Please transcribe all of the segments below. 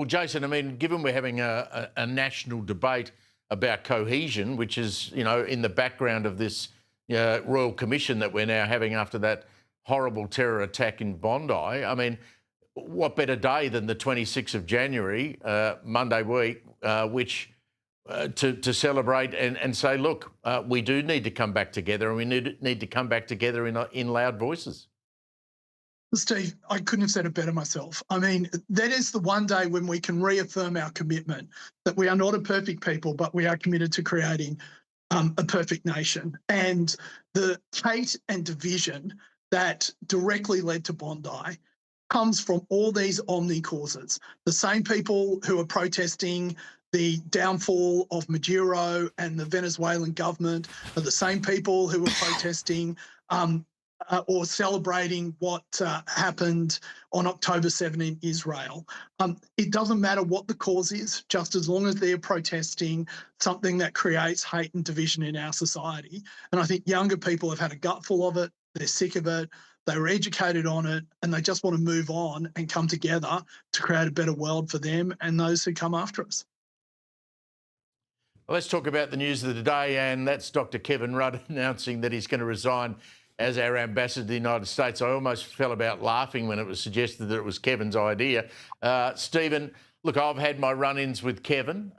Well, Jason, I mean, given we're having a national debate about cohesion, which is, in the background of this Royal Commission that we're now having after that horrible terror attack in Bondi, I mean, what better day than the 26th of January, Monday week, which to celebrate and say, look, we do need to come back together, and we need to come back together in loud voices. Steve, I couldn't have said it better myself. I mean, that is the one day when we can reaffirm our commitment that we are not a perfect people, but we are committed to creating a perfect nation. And the hate and division that directly led to Bondi comes from all these omni causes. The same people who are protesting the downfall of Maduro and the Venezuelan government are the same people who are protesting or celebrating what happened on October 7 in Israel. It doesn't matter what the cause is, just as long as they're protesting something that creates hate and division in our society. And I think younger people have had a gutful of it. They're sick of it. They were educated on it, and they just want to move on and come together to create a better world for them and those who come after us. Well, let's talk about the news of the day, and that's Dr. Kevin Rudd announcing that he's going to resign as our ambassador to the United States. I almost fell about laughing when it was suggested that it was Kevin's idea. Stephen, look, I've had my run-ins with Kevin.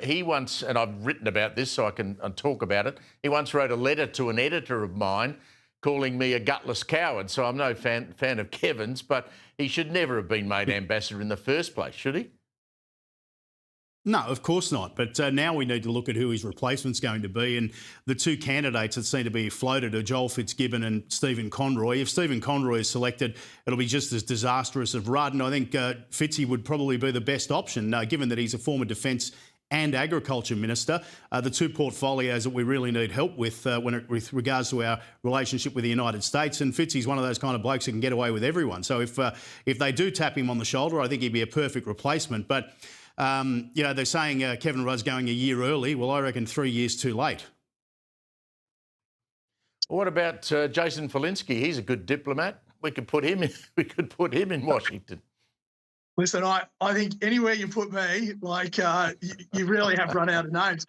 He once, and I've written about this so I can talk about it, he once wrote a letter to an editor of mine calling me a gutless coward. So I'm no fan of Kevin's, but he should never have been made ambassador in the first place, should he? No, of course not. But now we need to look at who his replacement's going to be. And the two candidates that seem to be floated are Joel Fitzgibbon and Stephen Conroy. If Stephen Conroy is selected, it'll be just as disastrous as Rudd. And I think Fitzy would probably be the best option, given that he's a former Defence and Agriculture Minister, the two portfolios that we really need help with with regards to our relationship with the United States. And Fitzy's one of those kind of blokes who can get away with everyone. So if they do tap him on the shoulder, I think he'd be a perfect replacement. But they're saying Kevin Rudd's going a year early. Well, I reckon 3 years too late. What about Jason Falinski? He's a good diplomat. We could put him in. We could put him in Washington. Listen, I think anywhere you put me, you really have run out of names.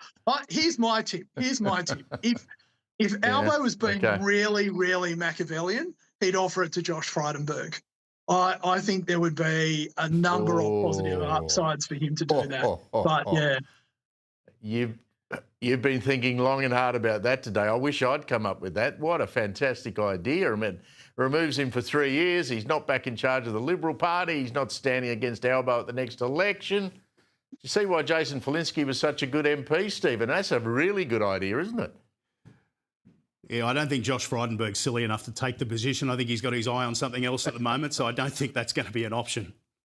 Here's my tip. If Albo was being really, really Machiavellian, he'd offer it to Josh Frydenberg. I think there would be a number of positive upsides for him to do that. Yeah. You've been thinking long and hard about that today. I wish I'd come up with that. What a fantastic idea. I mean, removes him for 3 years. He's not back in charge of the Liberal Party. He's not standing against Albo at the next election. You see why Jason Falinski was such a good MP, Stephen? That's a really good idea, isn't it? Yeah, I don't think Josh Frydenberg's silly enough to take the position. I think he's got his eye on something else at the moment, so I don't think that's going to be an option.